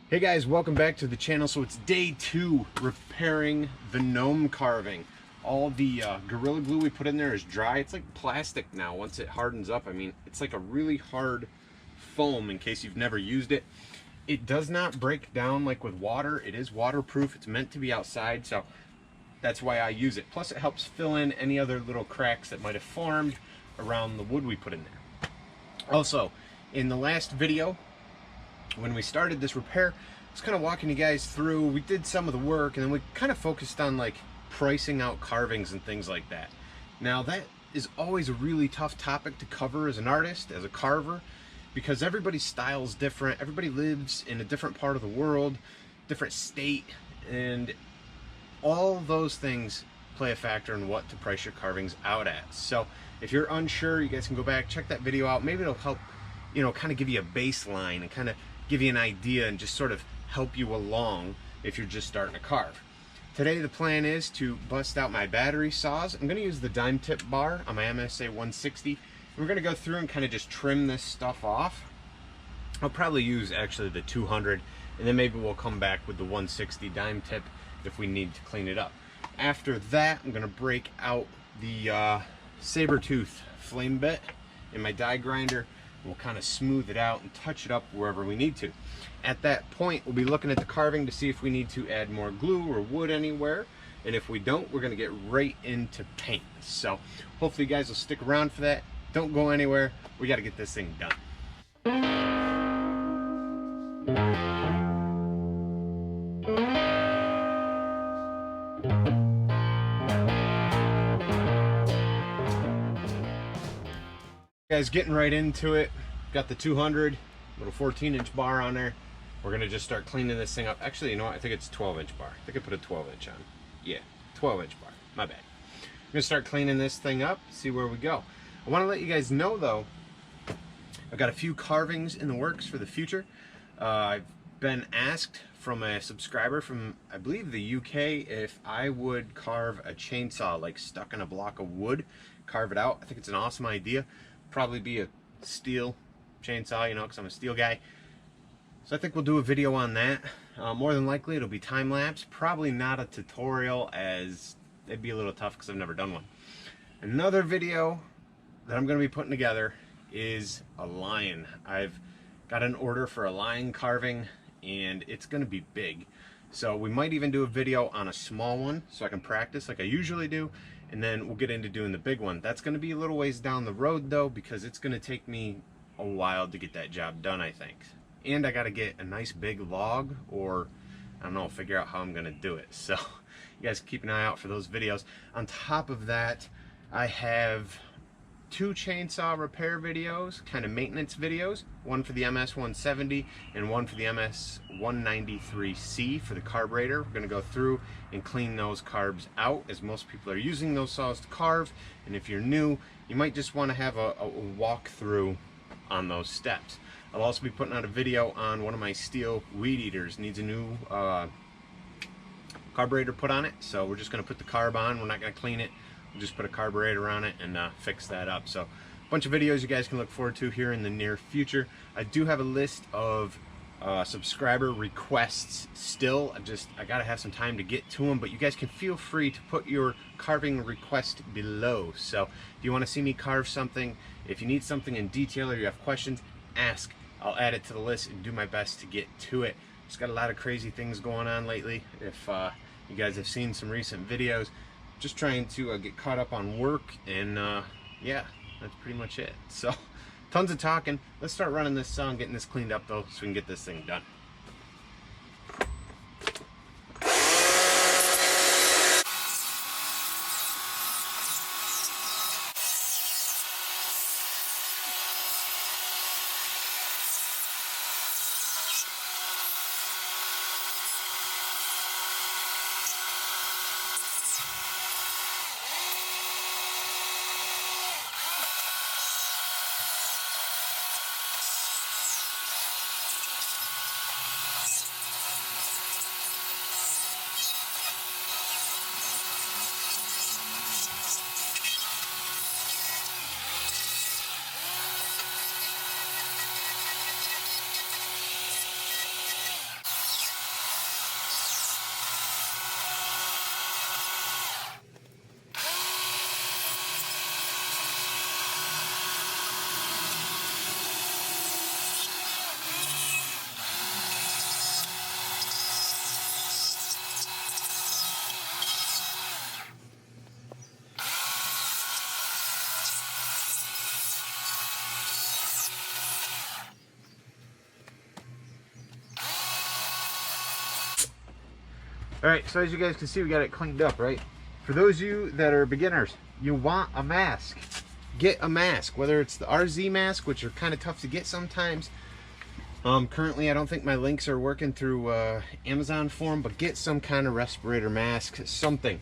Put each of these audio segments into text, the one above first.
Hey guys, welcome back to the channel. So it's day 2 repairing the gnome carving. All the Gorilla Glue we put in there is dry. It's like plastic now once it hardens up. I mean, it's like a really hard foam in case you've never used it. It does not break down like with water. It is waterproof. It's meant to be outside, so that's why I use it. Plus it helps fill in any other little cracks that might have formed around the wood we put in there. Also, in the last video, when we started this repair, I was kind of walking you guys through. We did some of the work and then we kind of focused on like pricing out carvings and things like that. Now that is always a really tough topic to cover as an artist, as a carver, because everybody's style is different. Everybody lives in a different part of the world, different state, and all those things play a factor in what to price your carvings out at. So if you're unsure, you guys can go back, check that video out. Maybe it'll help, you know, kind of give you a baseline and kind of give you an idea and just sort of help you along if you're just starting to carve. Today the plan is to bust out my battery saws. I'm going to use the dime tip bar on my MSA 160. We're going to go through and kind of just trim this stuff off. I'll probably use actually the 200, and then maybe we'll come back with the 160 dime tip if we need to clean it up. After that, I'm going to break out the saber tooth flame bit in my die grinder. We'll kind of smooth it out and touch it up wherever we need to. At that point, we'll be looking at the carving to see if we need to add more glue or wood anywhere. And if we don't, we're going to get right into paint. So hopefully you guys will stick around for that. Don't go anywhere. We got to get this thing done. Guys, getting right into it. Got the 200, little 14-inch bar on there. We're gonna just start cleaning this thing up. Actually, you know what? I think it's 12-inch bar. I think I put a 12-inch on. Yeah, 12-inch bar. My bad. I'm gonna start cleaning this thing up, see where we go. I want to let you guys know though, I've got a few carvings in the works for the future. I've been asked from a subscriber from, I believe, the UK, if I would carve a chainsaw like stuck in a block of wood, carve it out. I think it's an awesome idea. Probably be a steel chainsaw, you know, because I'm a steel guy. So I think we'll do a video on that. More than likely it'll be time-lapse, probably not a tutorial, as it'd be a little tough because I've never done one. Another video that I'm going to be putting together is a lion. I've got an order for a lion carving and it's going to be big. So we might even do a video on a small one so I can practice like I usually do, and then we'll get into doing the big one. That's going to be a little ways down the road though, because it's going to take me a while to get that job done, I think. And I got to get a nice big log, or I don't know, figure out how I'm going to do it. So you guys keep an eye out for those videos. On top of that, I have 2 chainsaw repair videos, kind of maintenance videos, one for the MS 170 and one for the MS 193C for the carburetor. We're going to go through and clean those carbs out, as most people are using those saws to carve, and if you're new, you might just want to have a walkthrough on those steps. I'll also be putting out a video on one of my steel weed eaters. Needs a new carburetor put on it, so we're just going to put the carb on. We're not going to clean it. We'll just put a carburetor on it and fix that up. So a bunch of videos you guys can look forward to here in the near future. I do have a list of subscriber requests still. I gotta have some time to get to them, but you guys can feel free to put your carving request below. So if you want to see me carve something, if you need something in detail or you have questions, ask. I'll add it to the list and do my best to get to it. Just got a lot of crazy things going on lately. If you guys have seen some recent videos, just trying to get caught up on work, and yeah, that's pretty much it. So tons of talking. Let's start running this saw and getting this cleaned up though, so we can get this thing done. All right, so as you guys can see, we got it cleaned up, right? For those of you that are beginners, you want a mask. Get a mask, whether it's the RZ mask, which are kind of tough to get sometimes. Currently, I don't think my links are working through Amazon for them, but get some kind of respirator mask, something.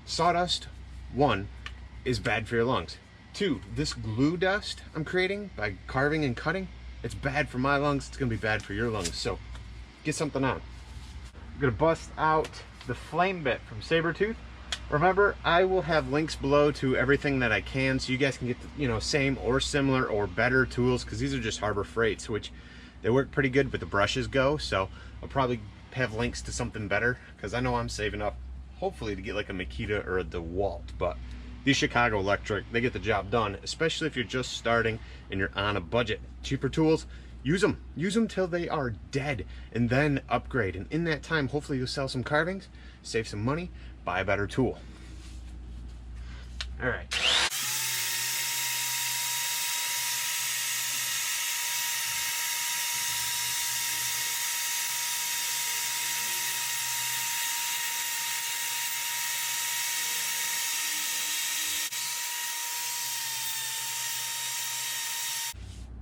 Sawdust, 1, is bad for your lungs. 2, this glue dust I'm creating by carving and cutting, it's bad for my lungs, it's gonna be bad for your lungs, so get something on. I'm gonna bust out the flame bit from Sabertooth. Remember, I will have links below to everything that I can, so you guys can get the, you know, same or similar or better tools, because these are just Harbor Freights, which they work pretty good, but the brushes go, so I'll probably have links to something better, because I know I'm saving up, hopefully, to get like a Makita or a DeWalt, but these Chicago Electric, they get the job done, especially if you're just starting and you're on a budget. Cheaper tools, use them till they are dead, and then upgrade, and in that time, hopefully you'll sell some carvings, save some money, buy a better tool. All right.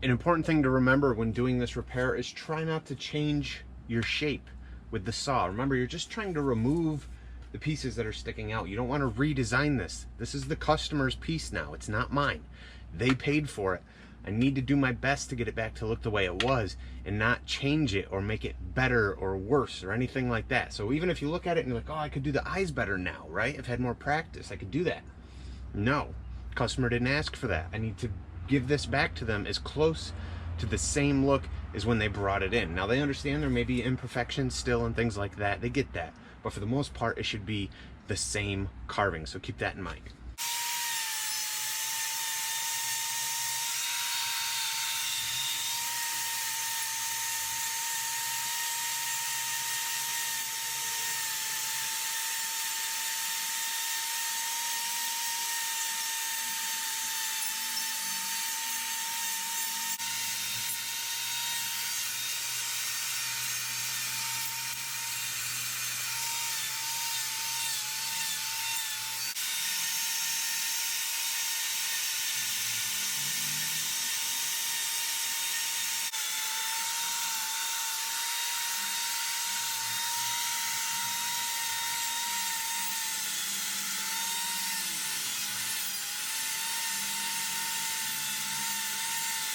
An important thing to remember when doing this repair is try not to change your shape with the saw. Remember, you're just trying to remove the pieces that are sticking out. You don't want to redesign this. This is the customer's piece now. It's not mine. They paid for it. I need to do my best to get it back to look the way it was and not change it or make it better or worse or anything like that. So even if you look at it and you're like, oh, I could do the eyes better now, right? I've had more practice. I could do that. No, customer didn't ask for that. I need to give this back to them as close to the same look as when they brought it in. Now they understand there may be imperfections still and things like that. They get that. But for the most part, it should be the same carving. So keep that in mind.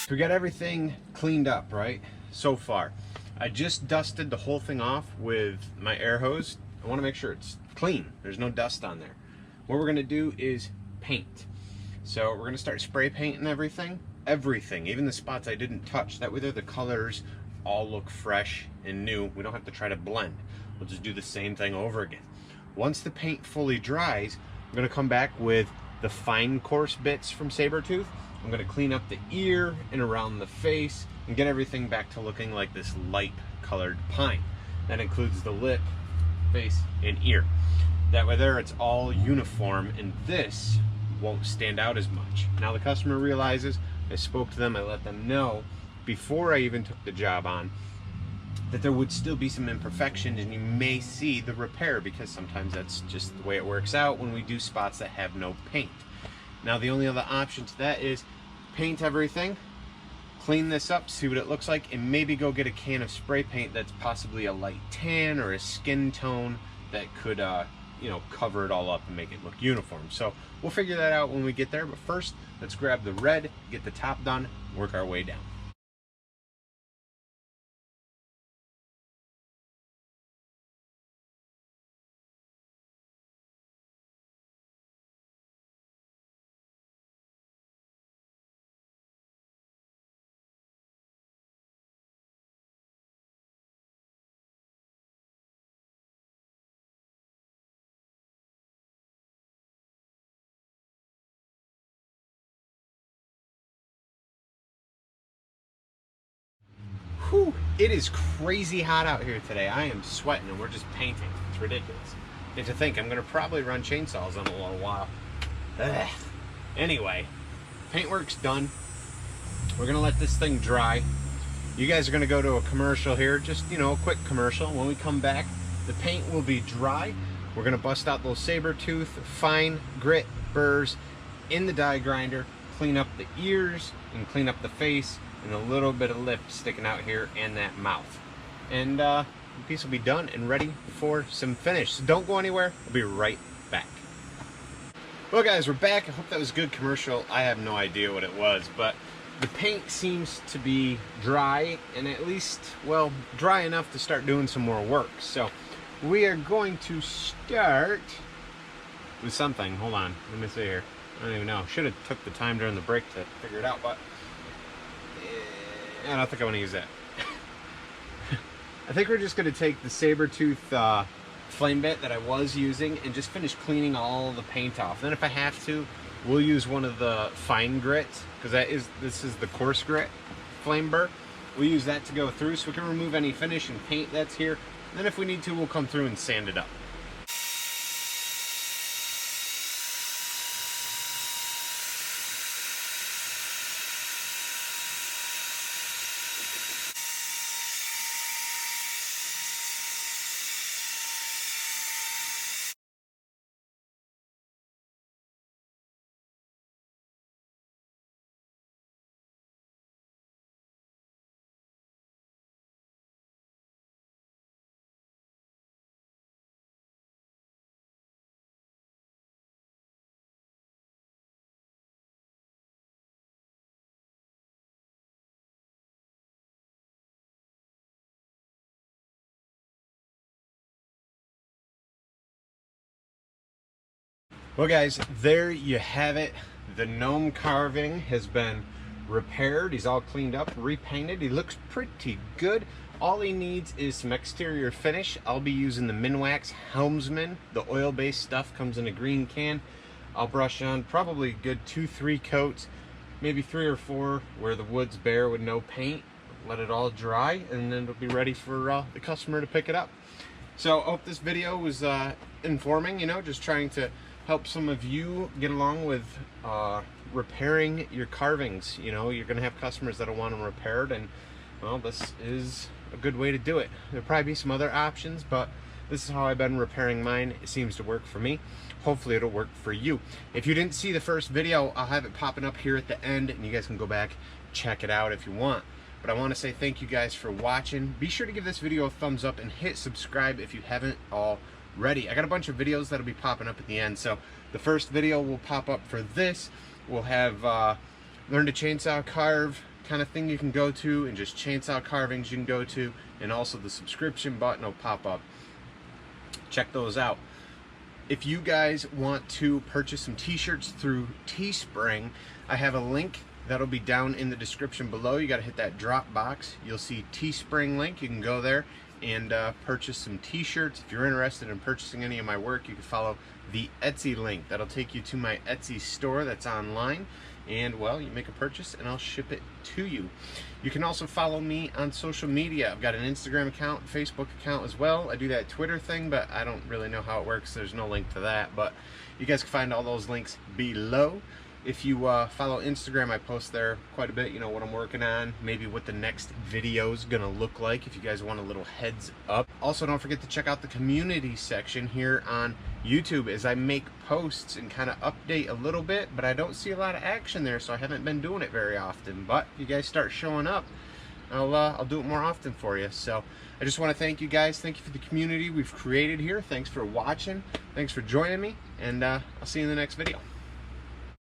So we got everything cleaned up, right? So far. I just dusted the whole thing off with my air hose. I want to make sure it's clean. There's no dust on there. What we're going to do is paint. So we're going to start spray painting everything. Everything, even the spots I didn't touch. That way the colors all look fresh and new. We don't have to try to blend. We'll just do the same thing over again. Once the paint fully dries, I'm going to come back with the fine coarse bits from Sabertooth. I'm going to clean up the ear and around the face and get everything back to looking like this light colored pine. That includes the lip, face, and ear. That way there it's all uniform and this won't stand out as much. Now the customer realizes, I spoke to them, I let them know before I even took the job on that there would still be some imperfections and you may see the repair, because sometimes that's just the way it works out when we do spots that have no paint. Now the only other option to that is paint everything, clean this up, see what it looks like, and maybe go get a can of spray paint that's possibly a light tan or a skin tone that could you know, cover it all up and make it look uniform. So we'll figure that out when we get there, but first let's grab the red, get the top done, work our way down. Whew, it is crazy hot out here today. I am sweating and we're just painting. It's ridiculous. And to think, I'm gonna probably run chainsaws in a little while. Ugh. Anyway, paintwork's done. We're gonna let this thing dry. You guys are gonna go to a commercial here, just, you know, a quick commercial. When we come back, the paint will be dry. We're gonna bust out those saber tooth, fine grit burrs in the die grinder, clean up the ears and clean up the face and a little bit of lip sticking out here and that mouth. And the piece will be done and ready for some finish. So don't go anywhere, we'll be right back. Well guys, we're back. I hope that was a good commercial. I have no idea what it was, but the paint seems to be dry, and at least, well, dry enough to start doing some more work. So we are going to start with something. Hold on, let me see here. I don't even know. Should have took the time during the break to figure it out, but I don't think I want to use that. I think we're just going to take the saber tooth flame bit that I was using and just finish cleaning all the paint off. Then if I have to, we'll use one of the fine grits, because this is the coarse grit flame burr. We'll use that to go through so we can remove any finish and paint that's here. And then if we need to, we'll come through and sand it up. Well guys, there you have it. The gnome carving has been repaired. He's all cleaned up, repainted. He looks pretty good. All he needs is some exterior finish. I'll be using the Minwax Helmsman. The oil-based stuff comes in a green can. I'll brush on probably a good 2-3 coats, maybe 3 or 4 where the wood's bare with no paint. Let it all dry, and then it'll be ready for the customer to pick it up. So I hope this video was informing, you know, just trying to help some of you get along with repairing your carvings. You know, you're gonna have customers that'll want them repaired, and well, this is a good way to do it. There'll probably be some other options, but this is how I've been repairing mine. It seems to work for me. Hopefully it'll work for you. If you didn't see the first video, I'll have it popping up here at the end, and you guys can go back, check it out if you want. But I want to say thank you guys for watching. Be sure to give this video a thumbs up and hit subscribe if you haven't already. I got a bunch of videos that'll be popping up at the end. So the first video will pop up for this. We'll have learn to chainsaw carve kind of thing you can go to, and just chainsaw carvings you can go to, and also the subscription button will pop up. Check those out. If you guys want to purchase some t-shirts through Teespring, I have a link that'll be down in the description below. You got to hit that drop box. You'll see Teespring link. You can go there and purchase some t-shirts. If you're interested in purchasing any of my work, you can follow the Etsy link. That'll take you to my Etsy store that's online. And well, you make a purchase and I'll ship it to you. You can also follow me on social media. I've got an Instagram account, Facebook account as well. I do that Twitter thing, but I don't really know how it works. There's no link to that, but you guys can find all those links below. If you follow Instagram, I post there quite a bit, you know, what I'm working on, maybe what the next video is gonna look like, if you guys want a little heads up. Also, don't forget to check out the community section here on YouTube as I make posts and kind of update a little bit, but I don't see a lot of action there, so I haven't been doing it very often. But if you guys start showing up, I'll do it more often for you. So I just want to thank you guys. Thank you for the community we've created here. Thanks for watching. Thanks for joining me, and I'll see you in the next video.